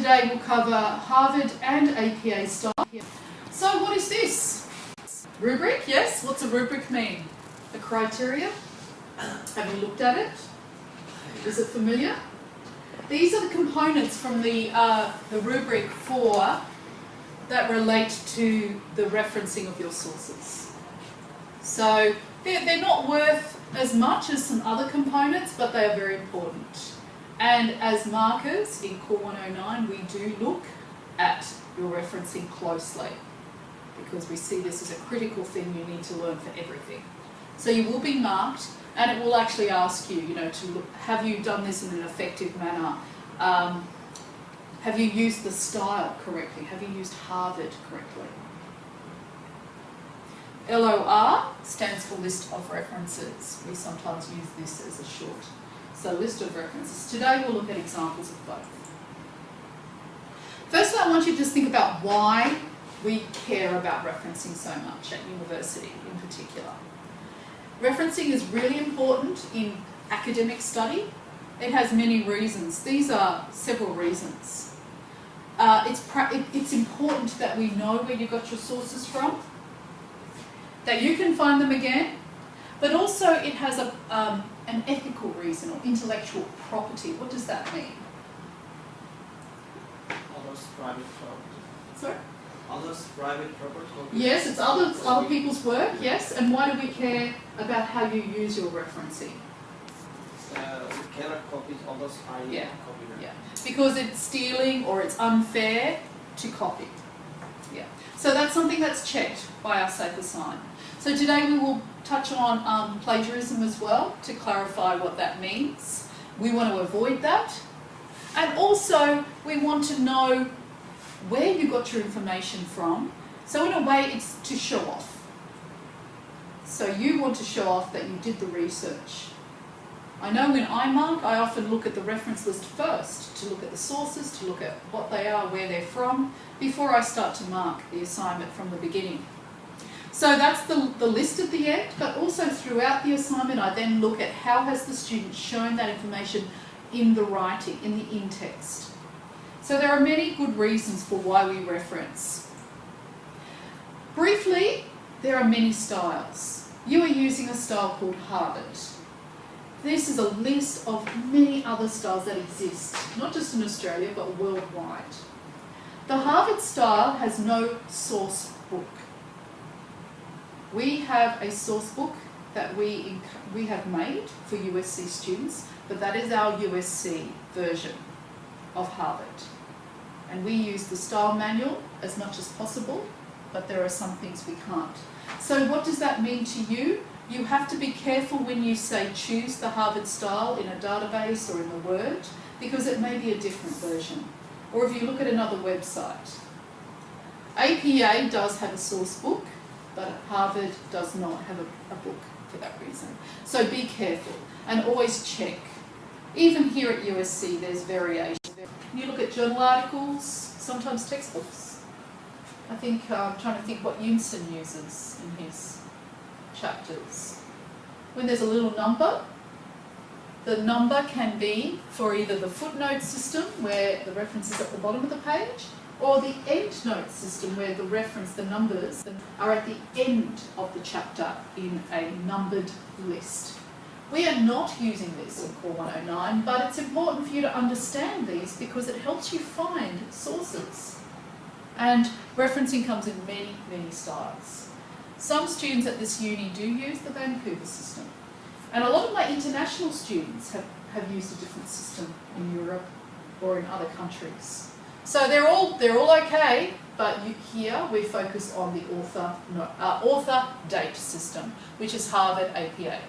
today we'll cover Harvard and APA style. So what is this? Rubric, yes. What's a rubric mean? A criteria? Have you looked at it? Is it familiar? These are the components from the rubric 4 that relate to the referencing of your sources. So they're not worth as much as some other components, but they are very important. And as markers in Core 109, we do look at your referencing closely because we see this as a critical thing you need to learn for everything. So you will be marked, and it will actually ask you, to look, have you done this in an effective manner? Have you used the style correctly? Have you used Harvard correctly? LOR stands for list of references. We sometimes use this as a short. So list of references. Today we'll look at examples of both. Firstly, I want you to just think about why we care about referencing so much at university in particular. Referencing is really important in academic study. It has many reasons. These are several reasons. It's important that we know where you got your sources from, that you can find them again, but also it has an ethical reason or intellectual property. What does that mean? Others' private property. Sorry? Others' private property. Yes, it's other people's work, yes. And why do we care about how you use your referencing? We cannot copy others' idea. Yeah, because it's stealing or it's unfair to copy. Yeah. So that's something that's checked by our Safer Sign. So today we will touch on plagiarism as well to clarify what that means. We want to avoid that. And also we want to know where you got your information from. So in a way it's to show off. So you want to show off that you did the research. I know when I mark, I often look at the reference list first, to look at the sources, to look at what they are, where they're from, before I start to mark the assignment from the beginning. So that's the list at the end, but also throughout the assignment I then look at how has the student shown that information in the writing, in the in-text. So there are many good reasons for why we reference. Briefly, there are many styles. You are using a style called Harvard. This is a list of many other styles that exist, not just in Australia, but worldwide. The Harvard style has no source book. We have a source book that we have made for USC students, but that is our USC version of Harvard. And we use the style manual as much as possible, but there are some things we can't. So what does that mean to you? You have to be careful when you say choose the Harvard style in a database or in the Word, because it may be a different version. Or if you look at another website. APA does have a source book, but Harvard does not have a book for that reason. So be careful and always check. Even here at USC there's variation. You look at journal articles, sometimes textbooks. I think, I'm trying to think what Yunson uses in his chapters. When there's a little number, the number can be for either the footnote system where the reference is at the bottom of the page, or the endnote system where the reference, the numbers, are at the end of the chapter in a numbered list. We are not using this in Core 109, but it's important for you to understand these because it helps you find sources. And referencing comes in many, many styles. Some students at this uni do use the Vancouver system. And a lot of my international students have used a different system in Europe or in other countries. So they're all okay, but here we focus on the author date system, which is Harvard APA.